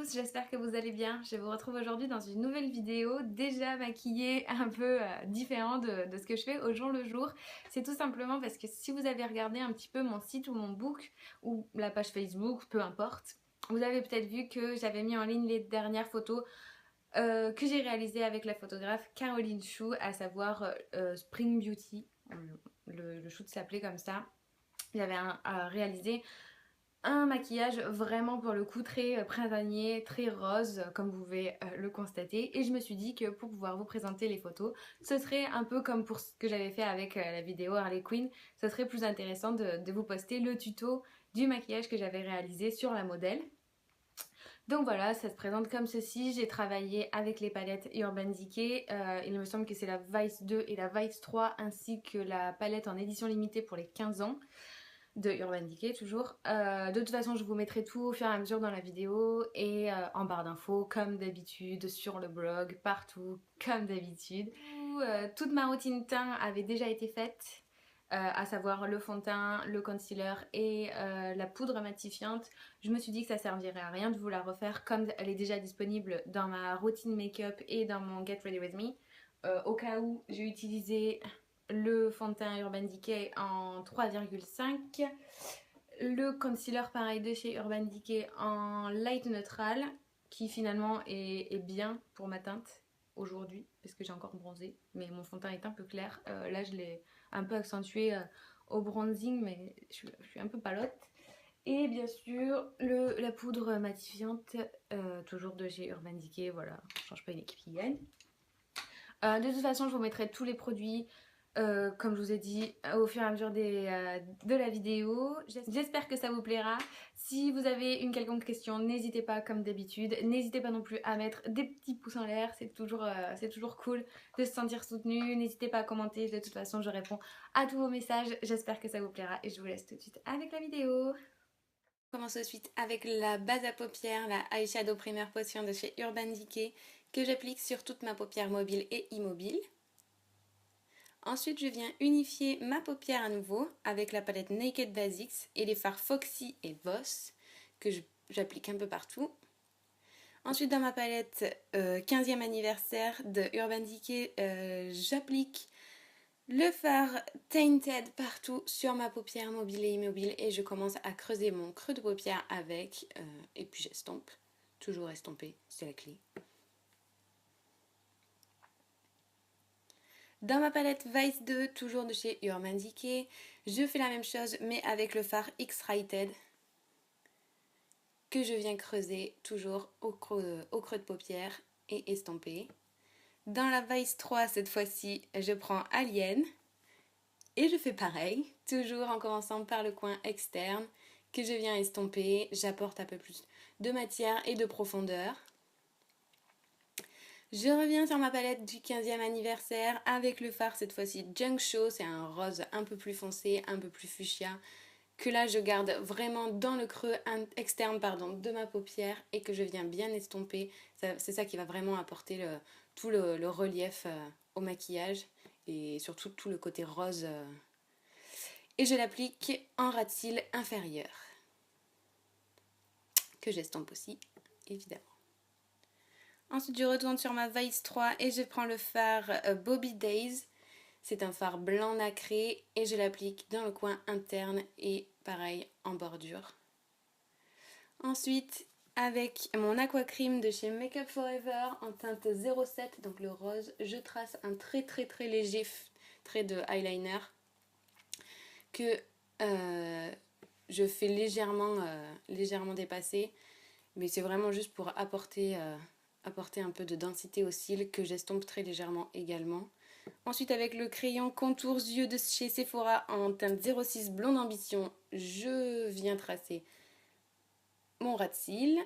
tous, j'espère que vous allez bien. Je vous retrouve aujourd'hui dans une nouvelle vidéo, déjà maquillée, un peu différent de ce que je fais au jour le jour. C'est tout simplement parce que si vous avez regardé un petit peu mon site ou mon book, ou la page Facebook, peu importe, vous avez peut-être vu que j'avais mis en ligne les dernières photos que j'ai réalisées avec la photographe Caroline Chou, à savoir Spring Beauty. Le shoot s'appelait comme ça. J'avais réalisé un maquillage vraiment pour le coup très printanier, très rose comme vous pouvez le constater, et je me suis dit que pour pouvoir vous présenter les photos, ce serait un peu comme pour ce que j'avais fait avec la vidéo Harley Quinn, ce serait plus intéressant de vous poster le tuto du maquillage que j'avais réalisé sur la modèle. Donc voilà, ça se présente comme ceci. J'ai travaillé avec les palettes Urban Decay, il me semble que c'est la Vice 2 et la Vice 3, ainsi que la palette en édition limitée pour les 15 ans de Urban Decay toujours. De toute façon, je vous mettrai tout au fur et à mesure dans la vidéo et en barre d'infos comme d'habitude, sur le blog, partout comme d'habitude. Toute ma routine teint avait déjà été faite, à savoir le fond de teint, le concealer et la poudre matifiante. Je me suis dit que ça servirait à rien de vous la refaire comme elle est déjà disponible dans ma routine make-up et dans mon Get Ready With Me. Au cas où, j'ai utilisé le fond de teint Urban Decay en 3,5, le concealer pareil de chez Urban Decay en light neutral, qui finalement est bien pour ma teinte aujourd'hui parce que j'ai encore bronzé, mais mon fond de teint est un peu clair. Là je l'ai un peu accentué au bronzing, mais je suis un peu palote. Et bien sûr la poudre matifiante, toujours de chez Urban Decay. Voilà, on change pas une équipe qui gagne. De toute façon, je vous mettrai tous les produits, comme je vous ai dit, au fur et à mesure de la vidéo. J'espère que ça vous plaira. Si vous avez une quelconque question, n'hésitez pas comme d'habitude. N'hésitez pas non plus à mettre des petits pouces en l'air. C'est toujours cool de se sentir soutenu. N'hésitez pas à commenter. De toute façon, je réponds à tous vos messages. J'espère que ça vous plaira et je vous laisse tout de suite avec la vidéo. On commence tout de suite avec la base à paupières, la Eyeshadow Primer Potion de chez Urban Decay, que j'applique sur toute ma paupière mobile et immobile. Ensuite, je viens unifier ma paupière à nouveau avec la palette Naked Basics et les fards Foxy et Boss que j'applique un peu partout. Ensuite, dans ma palette 15e anniversaire de Urban Decay, j'applique le fard Tainted partout sur ma paupière mobile et immobile et je commence à creuser mon creux de paupière avec, et puis j'estompe. Toujours estomper, c'est la clé. Dans ma palette Vice 2, toujours de chez Urban Decay, je fais la même chose mais avec le fard X-Rated que je viens creuser toujours au creux de paupière et estomper. Dans la Vice 3, cette fois-ci, je prends Alien et je fais pareil, toujours en commençant par le coin externe que je viens estomper. J'apporte un peu plus de matière et de profondeur. Je reviens sur ma palette du 15e anniversaire avec le fard cette fois-ci Junk Show, c'est un rose un peu plus foncé, un peu plus fuchsia, que là je garde vraiment dans le creux externe de ma paupière et que je viens bien estomper. C'est ça qui va vraiment apporter tout le relief au maquillage et surtout tout le côté rose. Et je l'applique en ras de cils inférieur, que j'estompe aussi, évidemment. Ensuite, je retourne sur ma Vice 3 et je prends le fard Bobby Days. C'est un fard blanc nacré et je l'applique dans le coin interne et pareil en bordure. Ensuite, avec mon Aqua Cream de chez Make Up For Ever en teinte 07, donc le rose, je trace un très léger trait de eyeliner que je fais légèrement dépasser, mais c'est vraiment juste pour apporter un peu de densité aux cils que j'estompe très légèrement également. Ensuite, avec le crayon Contours Yeux de chez Sephora en teinte 06 Blonde Ambition, je viens tracer mon ras de cils.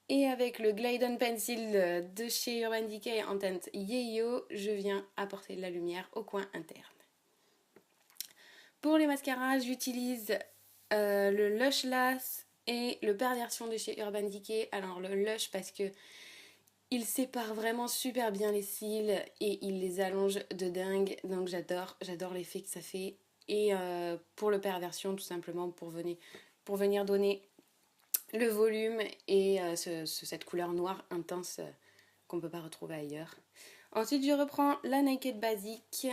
Et avec le Glide On Pencil de chez Urban Decay en teinte Yeyo, je viens apporter de la lumière au coin interne. Pour les mascaras, j'utilise le Lush Lash et le Perversion de chez Urban Decay. Alors le Lush parce que il sépare vraiment super bien les cils et il les allonge de dingue, donc j'adore l'effet que ça fait. Et pour le Perversion, tout simplement pour venir donner le volume et cette couleur noire intense qu'on ne peut pas retrouver ailleurs. Ensuite, je reprends la Naked Basic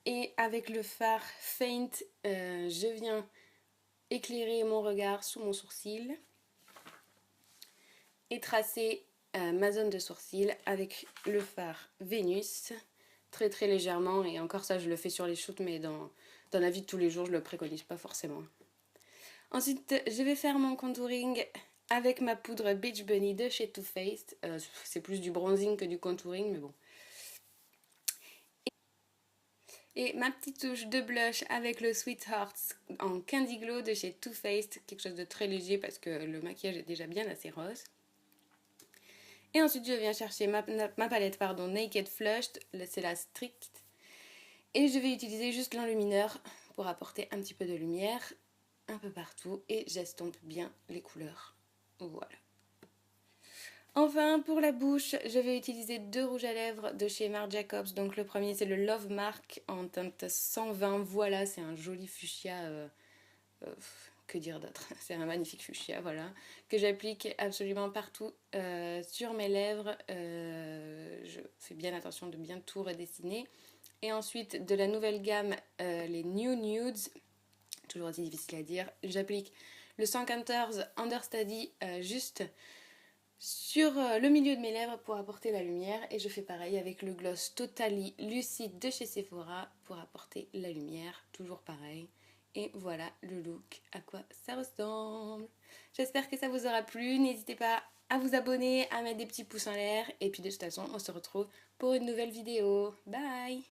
et avec le fard Faint, je viens éclairer mon regard sous mon sourcil et tracer ma zone de sourcil avec le fard Vénus, très très légèrement, et encore ça je le fais sur les shoots, mais dans la vie de tous les jours je le préconise pas forcément. Ensuite je vais faire mon contouring avec ma poudre Beach Bunny de chez Too Faced. C'est plus du bronzing que du contouring, mais bon. Et ma petite touche de blush avec le Sweethearts en Candy Glow de chez Too Faced, quelque chose de très léger parce que le maquillage est déjà bien assez rose. Et ensuite je viens chercher ma palette Naked Flushed, c'est la Strict. Et je vais utiliser juste l'enlumineur pour apporter un petit peu de lumière un peu partout et j'estompe bien les couleurs. Voilà. Enfin, pour la bouche, je vais utiliser 2 rouges à lèvres de chez Marc Jacobs. Donc le premier, c'est le Love Mark en teinte 120. Voilà, c'est un joli fuchsia. Que dire d'autre? C'est un magnifique fuchsia, voilà. Que j'applique absolument partout sur mes lèvres. Je fais bien attention de bien tout redessiner. Et ensuite, de la nouvelle gamme, les New Nudes. Toujours aussi difficile à dire. J'applique le 114 Understudy juste sur le milieu de mes lèvres pour apporter la lumière. Et je fais pareil avec le gloss Totally Lucide de chez Sephora pour apporter la lumière. Toujours pareil. Et voilà le look, à quoi ça ressemble. J'espère que ça vous aura plu. N'hésitez pas à vous abonner, à mettre des petits pouces en l'air. Et puis de toute façon, on se retrouve pour une nouvelle vidéo. Bye!